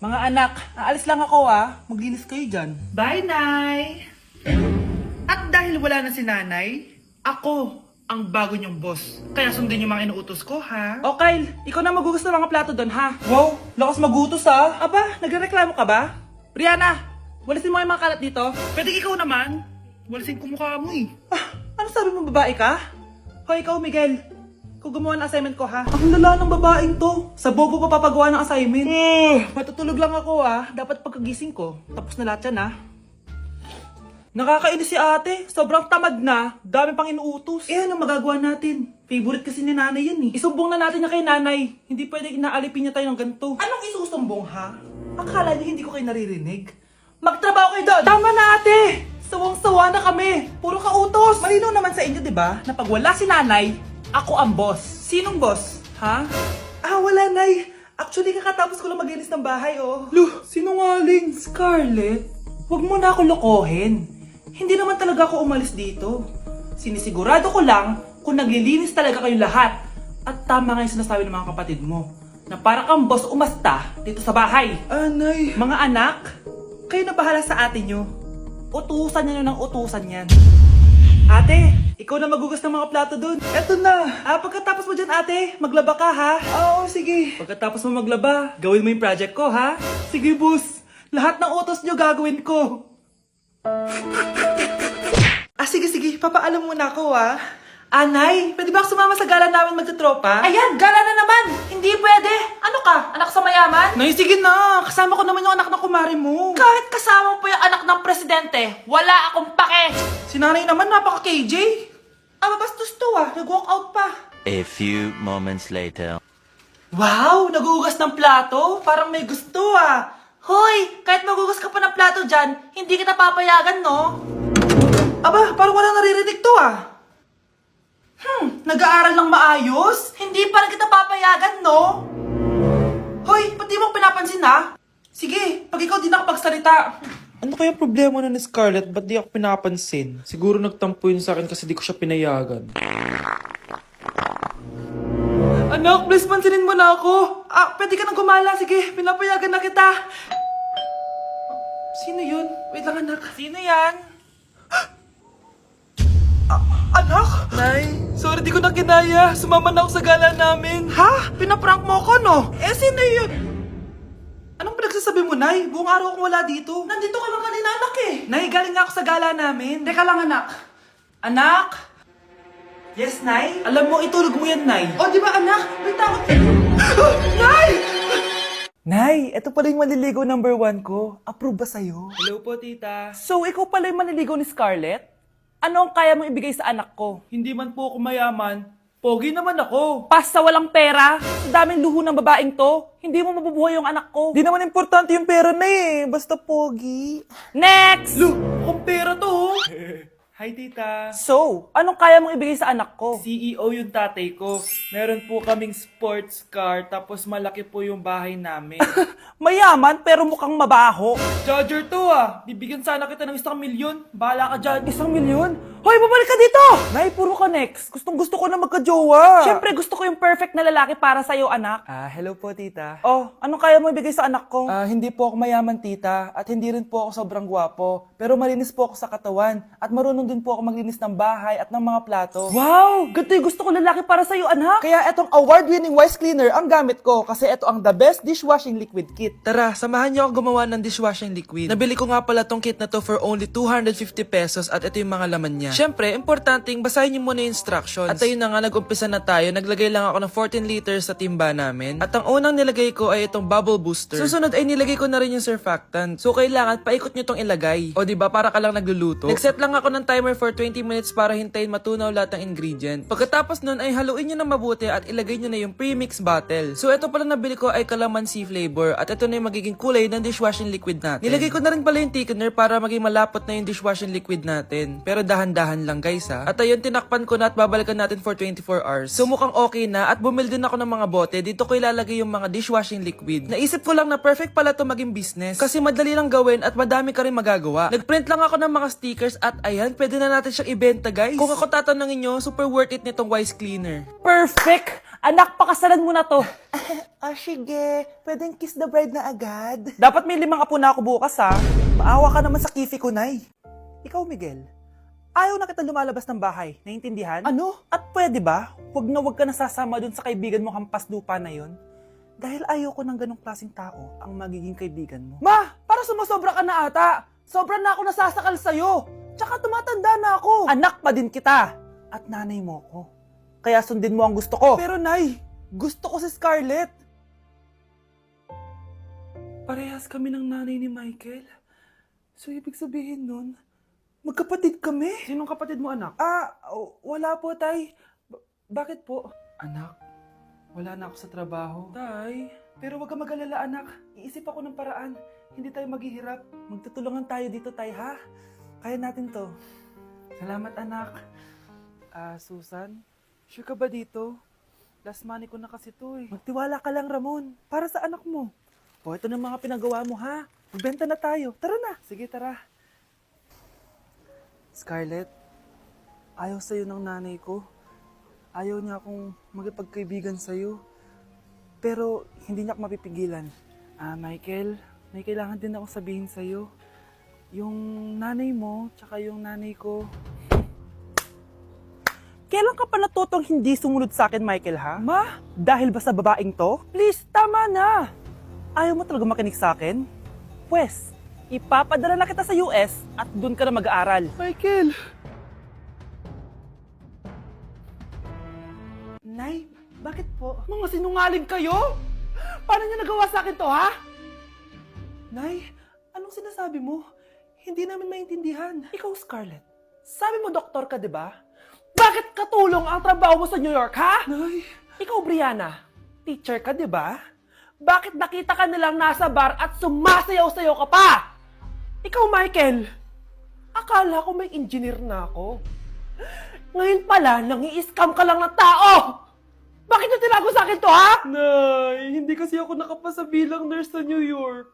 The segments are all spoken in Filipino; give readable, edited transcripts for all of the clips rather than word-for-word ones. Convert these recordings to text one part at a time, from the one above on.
Mga anak, aalis lang ako Maglinis kayo dyan. Bye, Nay! At dahil wala na si Nanay, ako ang bago niyong boss. Kaya sundin yung mga inuutos ko, ha? O Kyle, ikaw na magugas ng mga plato doon ha. Wow, lakas magutos Aba, nagrereklamo ka ba? Brianna, walisin mo yung mga kalat dito. Pwede ikaw naman. Walisin ko mukha mo eh. Ano sabi mo, babae ka? Hoy, ikaw Miguel. Ikaw gumawa ng assignment ko ha. Ang lala ng babaeng to. Sa bobo pa papagawa ng assignment. Matutulog lang ako Dapat pagkagising ko, tapos na lahat yan Nakakainis si ate. Sobrang tamad na. Dami pang inuutos. Ano magagawa natin? Favorite kasi ni nanay yan Isumbong na natin niya kay nanay. Hindi pwede inaalipin niya tayo ng ganito. Anong isusumbong ha? Akala niyo hindi ko kayo naririnig? Magtrabaho kayo doon! Tama na ate! Sawang-sawa na kami. Puro kautos. Malinaw naman sa inyo, di ba? Na pag wala si nanay, ako ang boss. Sinong boss? Ha? Wala nay. Actually, kakatapos ko lang maglinis ng bahay, Luh, sinungaling. Scarlett, huwag mo na ako lokohin. Hindi naman talaga ako umalis dito. Sinisigurado ko lang kung naglilinis talaga kayo lahat. At tama nga yung sinasabi ng mga kapatid mo. Na para kang boss umasta dito sa bahay. Anay. Mga anak, kayo na bahala sa ate nyo. Utusan nyo ng utusan yan. Ate, ikaw na magugas ng mga plato dun. Eto na. Pagkatapos mo dyan ate, maglaba ka ha? Oo, sige. Pagkatapos mo maglaba, gawin mo yung project ko ha? Sige boss. Lahat ng utos nyo gagawin ko. Sige. Papaalam muna ako Anay, pwede ba ako sumama sa gala namin magtutropa? Ayan, gala na naman! Hindi pwede! Ano ka? Anak sa mayaman? Nay, sige na! Kasama ko naman yung anak ng kumari mo. Kahit kasama mo po yung anak ng presidente, wala akong pake! Si nanay naman, napaka-KJ! Bastos to nag-walk out pa. A few moments later. Wow! Nagugas ng plato? Parang may gusto Hoy! Kahit magugas ka pa ng plato dyan, hindi kita papayagan, no? Parang walang naririnig to Nag-aaral lang maayos? Hindi pa rin kita papayagan, no? Hoy, ba't di mo pinapansin, Sige, pag ikaw di nakapagsalita. Ano kaya problema na ni Scarlett? Ba't di ako pinapansin? Siguro nagtampo yun sa akin kasi di ko siya pinayagan. Anak, please pansinin mo na ako. Pwede ka nang gumala. Sige, pinapayagan na kita. Sino yun? Wait lang, anak. Sino yan? Anak? Nay? Sorry, di ko na kinaya. Sumama na ako sa gala namin. Ha? Pinaprank mo ako, no? Sino yun? Anong pinagsasabi mo, Nay? Buong araw akong wala dito. Nandito ka lang kanina, anak Nay, galing nga ako sa gala namin. Teka lang, anak. Anak? Yes, Nay? Alam mo, itulog mo yan, Nay. Di ba, anak? May takot. Nay! Nay, ito pala yung maliligaw number 1 ko. Approve ba sa'yo? Hello po, tita. So, ikaw pala yung maliligaw ni Scarlett? Ano ang kaya mong ibigay sa anak ko? Hindi man po ako mayaman. Pogi naman ako. Pas sa walang pera? Sa daming luho ng babaeng to, hindi mo mabubuhay yung anak ko. Di naman importante yung pera na basta pogi. Next! Kung pera to Hi, tita. So, anong kaya mong ibigay sa anak ko? CEO yung tatay ko. Meron po kaming sports car, tapos malaki po yung bahay namin. Mayaman, pero mukhang mabaho. Charger to Bibigyan sana kita ng 1 milyon. Bahala ka dyan. 1 milyon? Hoy, babalik ka dito! Nay, puro ka next. Gustong-gusto ko na magka-jowa. Siyempre, gusto ko yung perfect na lalaki para sa'yo, anak. Hello po, tita. Anong kaya mo ibigay sa anak ko? Hindi po ako mayaman, tita. At hindi rin po ako sobrang gwapo. Pero malinis po ako sa katawan. At marunong din po ako maglinis ng bahay at ng mga plato. Wow! Ganito yung gusto ko lalaki para sa'yo, anak. Kaya etong award-winning Wise Cleaner ang gamit ko. Kasi ito ang the best dishwashing liquid kit. Tara, samahan niyo ako gumawa ng dishwashing liquid. Nabili ko nga pala tong kit na to for only 250 pesos at ito yung mga laman niya. Siyempre, importanteng basahin niyo muna yung instructions. At ayun na nga, nag-umpisa na tayo. Naglagay lang ako ng 14 liters sa timba namin. At ang unang nilagay ko ay itong bubble booster. Susunod ay nilagay ko na rin yung surfactant. So kailangan paikot niyo tong ilagay. O diba, para ka lang nagluluto. Nag-set lang ako ng timer for 20 minutes para hintayin matunaw lahat ng ingredient. Pagkatapos nun ay haluin niyo na mabuti at ilagay niyo na yung premix bottle. So ito pala nabili ko ay calamansi flavor at ito na yung magiging kulay ng dishwashing liquid natin. Nilagay ko na rin pala yung thickener para maging malapot na yung dishwashing liquid natin. Pero dahan-dahan lang guys At ayun, tinakpan ko na at babalikan natin for 24 hours. So mukhang okay na at bumili din ako ng mga bote. Dito ko ilalagay yung mga dishwashing liquid. Naisip ko lang na perfect pala to maging business. Kasi madali lang gawin at madami ka rin magagawa. Nagprint lang ako ng mga stickers at ayan, pwede na natin siyang ibenta guys. Kung ako tatanungin nyo, super worth it nitong Wise Cleaner. Perfect! Anak, pakasalan mo na to. Sige. Pwedeng kiss the bride na agad. Dapat may 5 apo na ako bukas, ha? Maawa ka naman sa kifi ko, Nay. Ikaw, Miguel, ayaw na kita lumalabas ng bahay. Naiintindihan? Ano? At pwede ba? Huwag ka nasasama dun sa kaibigan mo hampas lupa na yon. Dahil ayaw ko ng ganong klaseng tao ang magiging kaibigan mo. Ma! Para sumasobra ka na ata! Sobra na ako nasasakal sa'yo! Tsaka tumatanda na ako! Anak pa din kita! At nanay mo ko. Kaya sundin mo ang gusto ko. Pero Nay, gusto ko si Scarlett. Parehas kami ng nanay ni Michael. So ibig sabihin nun, magkapatid kami. Sinong kapatid mo, anak? Wala po, Tay. Bakit po? Anak, wala na ako sa trabaho. Tay, pero wag ka mag-alala, anak. Iisip ako ng paraan. Hindi tayo maghihirap. Magtutulungan tayo dito, Tay, ha? Kaya natin to. Salamat, anak. Susan, sure ka ba dito? Last money ko na kasi to, eh. Magtiwala ka lang, Ramon. Para sa anak mo. O, ito na mga pinagawa mo, ha? Magbenta na tayo. Tara na. Sige, tara. Scarlett, ayaw sa'yo ng nanay ko. Ayaw niya akong magipagkaibigan sa'yo. Pero hindi niya ako mapipigilan. Michael, may kailangan din akong sabihin sa'yo. Yung nanay mo, tsaka yung nanay ko. Kailan ka pa natutong hindi sumunod sa akin, Michael, ha? Ma, dahil ba sa babaeng to? Please, tama na! Ayaw mo talaga makinig sa akin? Pwes, ipapadala na kita sa US at doon ka na mag-aaral. Michael! Nay, bakit po? Mga sinungaling kayo? Paano niya nagawa sa akin to, ha? Nay, anong sinasabi mo? Hindi namin maintindihan. Ikaw, Scarlett, sabi mo doktor ka, di ba? Bakit katulong ang trabaho mo sa New York, ha? Nay! Ikaw, Brianna, teacher ka, di ba? Bakit nakita ka nilang nasa bar at sumasayaw-sayaw ka pa? Ikaw, Michael, akala ko may engineer na ako. Ngayon pala, nangi-scam ka lang ng tao! Bakit niyo tinago sa akin to, ha? Nay, hindi kasi ako nakapasa bilang nurse sa New York.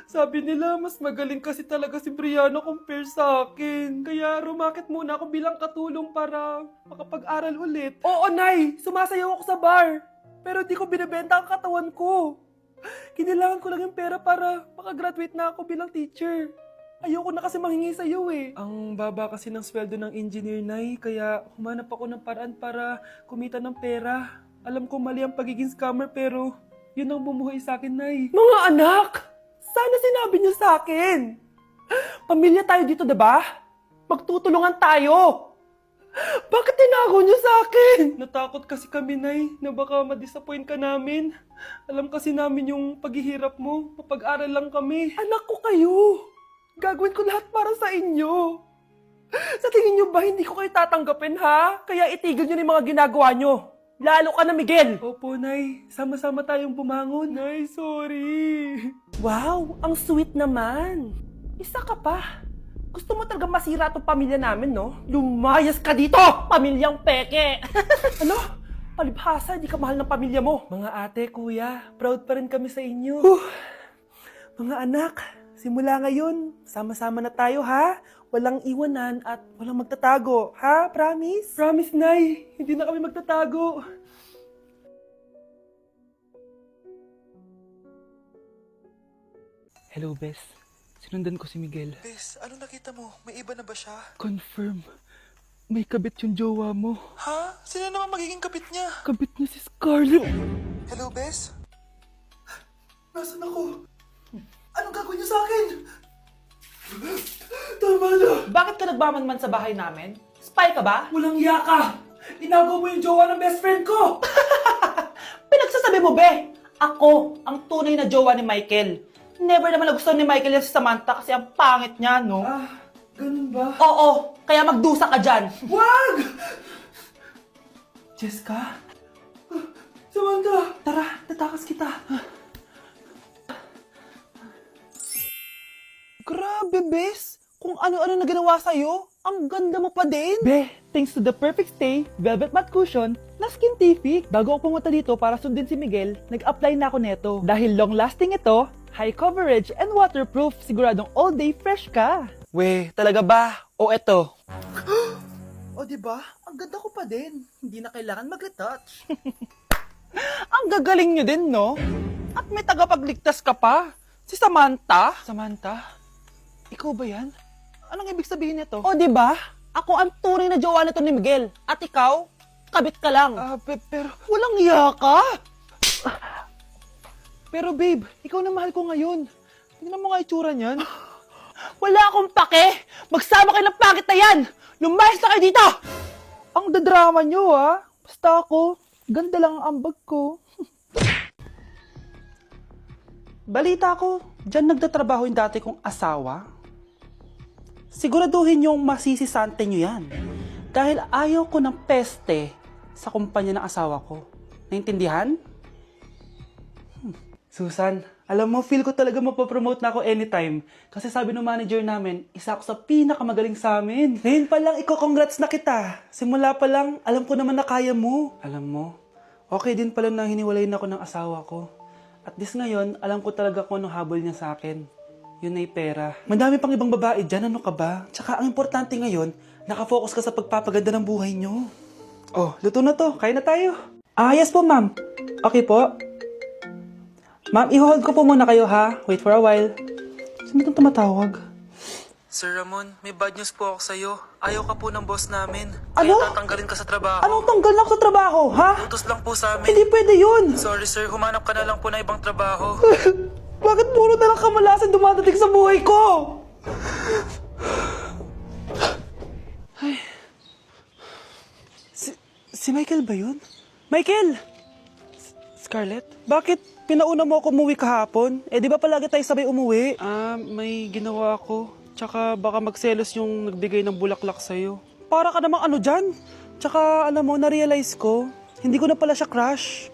Sabi nila, mas magaling kasi talaga si Brianna compare sa akin. Kaya rumakit muna ako bilang katulong para makapag-aral ulit. Oo, Nay, sumasayaw ako sa bar. Pero di ko binibenta ang katawan ko. Kailangan ko lang yung pera para makagraduate na ako bilang teacher. Ayoko na kasi manghingi sa'yo eh. Ang baba kasi ng sweldo ng engineer, Nay, kaya humanap ako ng paraan para kumita ng pera. Alam ko mali ang pagiging scammer pero yun ang bumuhay sa akin, Nay. Mga anak! Sana sinabi niyo sa akin! Pamilya tayo dito, diba? Magtutulungan tayo! Bakit tinago niyo sa akin? Natakot kasi kami, Nay, na baka ma-disappoint ka namin. Alam kasi namin yung paghihirap mo. Mapag-aral lang kami. Anak ko kayo! Gagawin ko lahat para sa inyo. Sa tingin niyo ba hindi ko kayo tatanggapin, ha? Kaya itigil niyo na yung mga ginagawa niyo. Lalo ka na, Miguel! Opo, Nay. Sama-sama tayong bumangon. Nay, sorry. Wow, ang sweet naman. Isa ka pa. Gusto mo talaga masira itong pamilya namin, no? Lumayas ka dito! Pamilyang peke! Ano? Palibhasa, di ka mahal ng pamilya mo. Mga ate, kuya, proud pa rin kami sa inyo. Mga anak, simula ngayon, sama-sama na tayo, ha? Walang iwanan at walang magtatago, ha? Promise? Promise, Nay. Hindi na kami magtatago. Hello, Bes. Sinundan ko si Miguel. Bes, ano nakita mo? May iba na ba siya? Confirm. May kabit yung jowa mo. Ha? Sino naman magiging kapit niya? Kabit niya si Scarlett. Hello, Bes? Nasaan ako? Anong gagawin niyo sa akin? Tama na! Bakit ka nagmamanman sa bahay namin? Spy ka ba? Walang yaka! Inago mo yung jowa ng best friend ko! Pinagsasabi mo, be? Ako ang tunay na jowa ni Michael. Never naman nagustuhan ni Michael yan si Samantha kasi ang pangit niya, no? Ganun ba? Oo, kaya magdusa ka dyan. Wag! Jessica? Samantha! Tara, tatakas kita. Grabe, Bes! Kung ano-ano na ginawa sa'yo, ang ganda mo pa din! Be, thanks to the perfect stay, velvet matte cushion, na Skintific. Bago ako pumunta dito para sundin si Miguel, nag-apply na ako neto. Dahil long-lasting ito, high coverage, and waterproof, siguradong all day fresh ka. We, talaga ba? O eto? O diba? Ang ganda ko pa din. Hindi na kailangan mag-retouch. Ang gagaling nyo din, no? At may tagapagligtas ka pa. Si Samantha. Samantha? Ikaw ba yan? Anong ibig sabihin nito? O, di ba? Ako ang tunay na jowa nito ni Miguel. At ikaw, kabit ka lang. Pero... Walang iya ka! Pero babe, ikaw na mahal ko ngayon. Tingnan mo nga itsura niyan. Wala akong pake! Magsama kayo ng pangit na yan! Lumayas na kayo dito! Ang dadrama nyo, ha? Basta ako, ganda lang ang ambag ko. Balita ko, dyan nagtatrabaho yung dati kong asawa. Siguraduhin yung masisisante nyo yan. Dahil ayaw ko ng peste sa kumpanya ng asawa ko. Naintindihan? Susan, alam mo, feel ko talaga mapapromote na ako anytime. Kasi sabi ng manager namin, isa ako sa pinakamagaling sa amin. Ngayon pa lang, congrats na kita. Simula pa lang, alam ko naman na kaya mo. Alam mo, okay din pala na hiniwalayin ako ng asawa ko. At this ngayon, alam ko talaga kung anong habol niya sa akin. Yun ay pera. Madami pang ibang babae dyan, ano ka ba? Tsaka ang importante ngayon, nakafocus ka sa pagpapaganda ng buhay nyo. Oh, luto na to. Kaya na tayo. Yes po, ma'am. Okay po. Ma'am, i-hold ko po muna kayo, ha? Wait for a while. Sino itong tumatawag? Sir Ramon, may bad news po ako sa'yo. Ayaw ka po ng boss namin. Ano? Kaya tatanggalin ka sa trabaho. Anong tanggal na ako sa trabaho, ha? Utos lang po sa amin. Hindi pwede yun. Sorry sir, humanap ka na lang po na ibang trabaho. Bakit puro na lang kamalasan dumadating sa buhay ko? Ay. Si Michael ba yun? Michael! Scarlett? Bakit pinauna mo ako umuwi kahapon? Eh di ba palagi tayo sabay umuwi? May ginawa ako. Tsaka baka magselos yung nagbigay ng bulaklak sa'yo. Para ka namang ano dyan? Tsaka alam mo, na-realize ko, hindi ko na pala siya crush.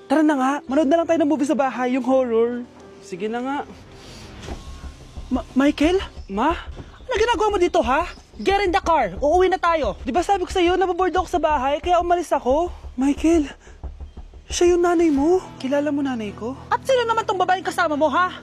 Tara na nga, manood na lang tayo ng movie sa bahay, yung horror. Sige na nga. Michael? Ma? Ano ginagawa mo dito, ha? Get in the car! Uuwi na tayo! Di ba sabi ko sa'yo, nababoard ako sa bahay, kaya umalis ako? Michael, siya yung nanay mo. Kilala mo nanay ko? At sino naman tong babaeng kasama mo, ha?